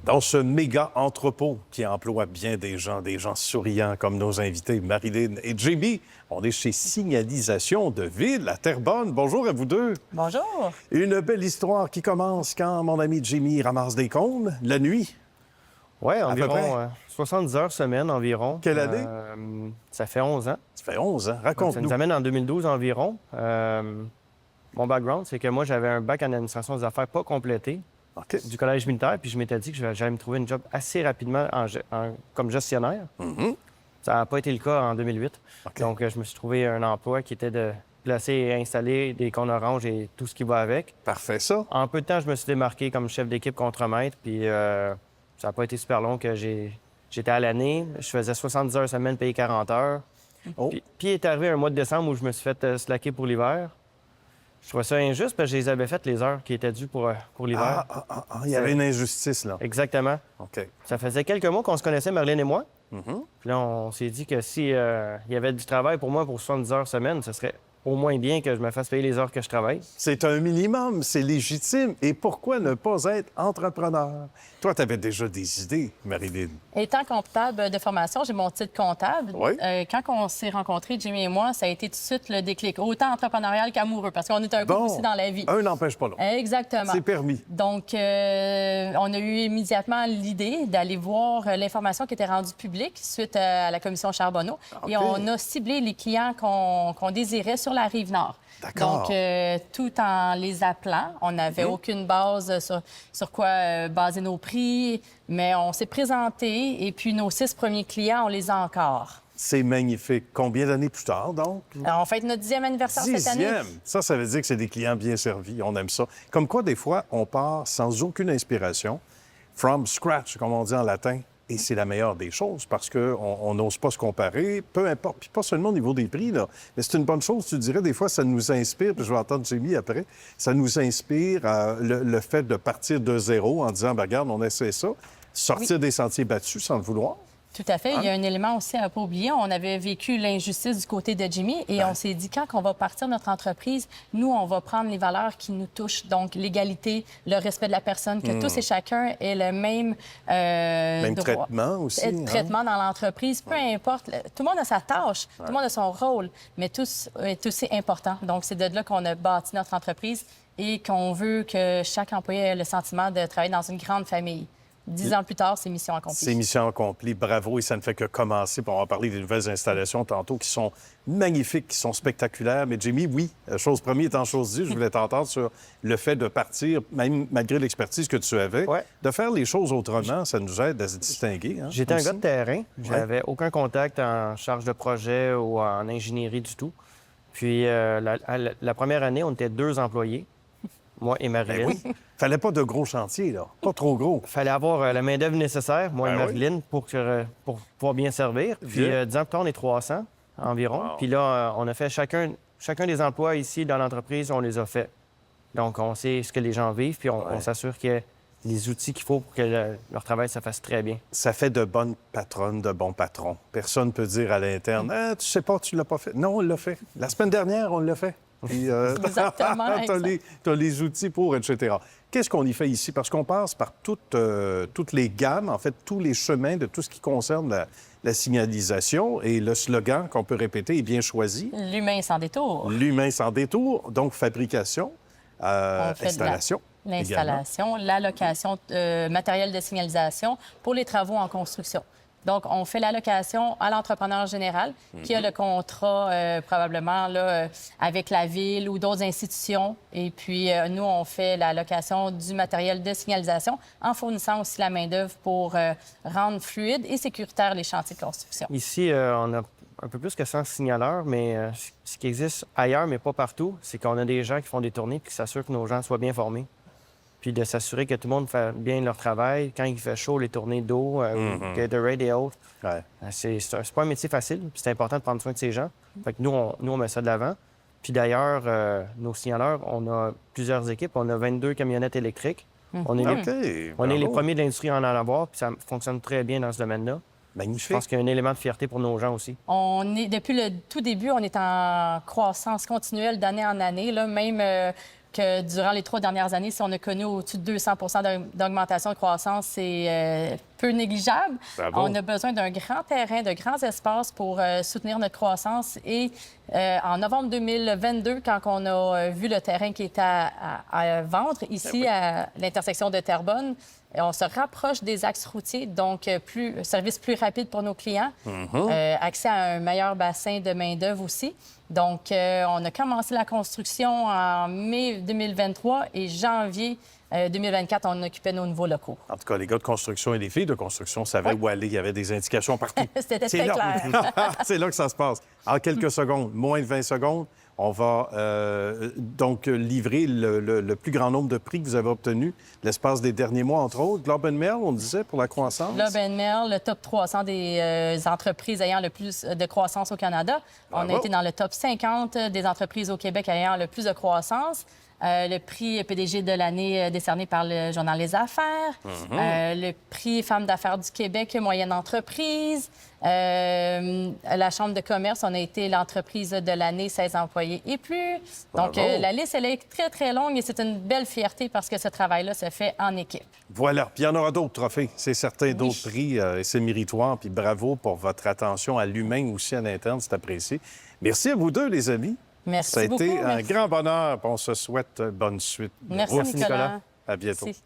Dans ce méga entrepôt qui emploie bien des gens souriants comme nos invités Marilyn et JB. On est chez Signalisation de Ville à Terrebonne. Bonjour à vous deux. Bonjour. Une belle histoire qui commence quand mon ami Jimmy ramasse des cônes la nuit. Oui, À peu près. environ 70 heures semaine environ. Quelle année? Ça fait 11 ans. Ça fait 11 ans. Ça nous Raconte-nous. amène en 2012 environ. Mon background, c'est que moi, j'avais un bac en administration des affaires pas complété OK. du collège militaire, puis je m'étais dit que j'allais me trouver une job assez rapidement comme gestionnaire. Mhm. Ça n'a pas été le cas en 2008. OK. Donc, je me suis trouvé un emploi qui était de placer et installer des cônes oranges et tout ce qui va avec. Parfait, ça. En peu de temps, je me suis démarqué comme chef d'équipe contre-maître, puis ça n'a pas été super long que j'étais à l'année. Je faisais 70 heures semaine, payé 40 heures. Oh. Puis est arrivé un mois de décembre où je me suis fait slacker pour l'hiver. Je trouvais ça injuste parce que je les avais faites les heures qui étaient dues pour l'hiver. Il y avait une injustice, là. Exactement. OK. Ça faisait quelques mois qu'on se connaissait, Marilyn et moi. Mhm. Puis là, on s'est dit que si il y avait du travail pour moi pour 70 heures semaine, ce serait au moins bien que je me fasse payer les heures que je travaille. C'est un minimum, c'est légitime. Et pourquoi ne pas être entrepreneur? Toi, tu avais déjà des idées, Marilyn. Étant comptable de formation, j'ai mon titre comptable. Oui. Quand on s'est rencontrés, Jimmy et moi, ça a été tout de suite le déclic, autant entrepreneurial qu'amoureux, parce qu'on est un couple aussi dans la vie. Un n'empêche pas l'autre. Exactement. C'est permis. Donc, on a eu immédiatement l'idée d'aller voir l'information qui était rendue publique suite à la commission Charbonneau. OK. Et on a ciblé les clients qu'on désirait sur la Rive-Nord. D'accord. Donc, tout en les appelant, on n'avait aucune base sur quoi baser nos prix, mais on s'est présenté et puis nos 6 premiers clients, on les a encore. C'est magnifique. Combien d'années plus tard, donc? Alors, on fête notre 10e anniversaire cette année. 10e. Ça veut dire que c'est des clients bien servis. On aime ça. Comme quoi, des fois, on part sans aucune inspiration, from scratch, comme on dit en latin. Et c'est la meilleure des choses parce qu'on n'ose pas se comparer, peu importe. Puis pas seulement au niveau des prix, là. Mais c'est une bonne chose, tu dirais. Des fois, ça nous inspire, puis je vais entendre Jamie après, ça nous inspire le fait de partir de zéro en disant, ben, regarde, on essaie ça, sortir des sentiers battus sans le vouloir. Tout à fait. Il y a un élément aussi à ne pas oublier. On avait vécu l'injustice du côté de Jimmy et on s'est dit, quand on va partir notre entreprise, nous, on va prendre les valeurs qui nous touchent. Donc, l'égalité, le respect de la personne, que tous et chacun aient le même, Même droit. traitement aussi. hein? Traitement dans l'entreprise, peu importe. Tout le monde a sa tâche, tout le monde a son rôle, mais tous est aussi important. Donc, c'est de là qu'on a bâti notre entreprise et qu'on veut que chaque employé ait le sentiment de travailler dans une grande famille. 10 ans plus tard, c'est mission accomplie. C'est mission accomplie. Bravo. Et ça ne fait que commencer. Puis on va parler des nouvelles installations tantôt qui sont magnifiques, qui sont spectaculaires. Mais Jamie, oui, chose première étant chose due, je voulais t'entendre sur le fait de partir, même malgré l'expertise que tu avais, Ouais. de faire les choses autrement. Ça nous aide à se distinguer. Hein, J'étais un aussi. gars de terrain. J'avais aucun contact en charge de projet ou en ingénierie du tout. Puis la première année, on était 2 employés, moi et Marilyn. Ben oui. Fallait pas de gros chantiers, là. Pas trop gros. Il fallait avoir la main-d'œuvre nécessaire, moi et Ben oui. Marilyn, pour pouvoir bien servir. Puis Bien. 10 ans plus tard, on est 300 environ. Wow. Puis là, on a fait chacun des emplois ici dans l'entreprise, on les a fait. Donc, on sait ce que les gens vivent, puis on s'assure qu'il y a les outils qu'il faut pour que leur travail se fasse très bien. Ça fait de bonnes patronnes, de bons patrons. Personne ne peut dire à l'interne, ah, tu sais pas, tu l'as pas fait. Non, on l'a fait. La semaine dernière, on l'a fait. Puis, Exactement, t'as les outils pour, etc. Qu'est-ce qu'on y fait ici? Parce qu'on passe par toutes les gammes, en fait, tous les chemins de tout ce qui concerne la signalisation. Et le slogan qu'on peut répéter est bien choisi. L'humain sans détour. L'humain sans détour, donc fabrication, On fait de installation. l'installation, la location matériel de signalisation pour les travaux en construction. Donc, on fait la location à l'entrepreneur général qui a le contrat probablement là, avec la ville ou d'autres institutions. Et puis, nous, on fait la location du matériel de signalisation en fournissant aussi la main-d'œuvre pour rendre fluide et sécuritaire les chantiers de construction. Ici, on a un peu plus que 100 signaleurs, mais ce qui existe ailleurs, mais pas partout, c'est qu'on a des gens qui font des tournées puis qui s'assurent que nos gens soient bien formés. Puis de s'assurer que tout le monde fait bien leur travail. Quand il fait chaud, les tournées d'eau, Gatorade et autres. Ouais. C'est pas un métier facile, puis c'est important de prendre soin de ces gens. Fait que nous, on met ça de l'avant. Puis d'ailleurs, nos signaleurs, on a plusieurs équipes. On a 22 camionnettes électriques. On est, OK. on est les bravo. premiers de l'industrie à en avoir, puis ça fonctionne très bien dans ce domaine-là. Je Magnifique. pense qu'il y a un élément de fierté pour nos gens aussi. On est, depuis le tout début, on est en croissance continuelle d'année en année. Là, même durant les 3 dernières années, si on a connu au-dessus de 200 d'augmentation de croissance, c'est peu négligeable. Bravo. On a besoin d'un grand terrain, de grands espaces pour soutenir notre croissance. Et en novembre 2022, quand on a vu le terrain qui était à vendre, ici, à l'intersection de Terrebonne, on se rapproche des axes routiers, donc service plus rapide pour nos clients, accès à un meilleur bassin de main-d'œuvre aussi. Donc, on a commencé la construction en mai 2023 et janvier 2024, on occupait nos nouveaux locaux. En tout cas, les gars de construction et les filles de construction savaient où aller. Il y avait des indications partout. C'était C'est très là. clair. C'est là que ça se passe. En quelques secondes, moins de 20 secondes, on va donc livrer le plus grand nombre de prix que vous avez obtenus l'espace des derniers mois, entre autres. Globe and Mail, on disait, pour la croissance. Globe and Mail, le top 300 des entreprises ayant le plus de croissance au Canada. Bravo. On a été dans le top 50 des entreprises au Québec ayant le plus de croissance. Le prix PDG de l'année décerné par le journal Les Affaires. Le prix Femmes d'affaires du Québec, moyenne entreprise. La Chambre de commerce, on a été l'entreprise de l'année, 16 employés et plus. Donc, Bravo. la liste, elle est très, très longue et c'est une belle fierté parce que ce travail-là se fait en équipe. Voilà. Puis il y en aura d'autres trophées. C'est certain, d'autres prix. Et c'est méritoire. Puis bravo pour votre attention à l'humain aussi à l'interne. C'est apprécié. Merci à vous deux, les amis. Merci Ça a beaucoup. été un Merci. grand bonheur. On se souhaite bonne suite. Merci, Merci, Nicolas. Nicolas. À bientôt. Merci.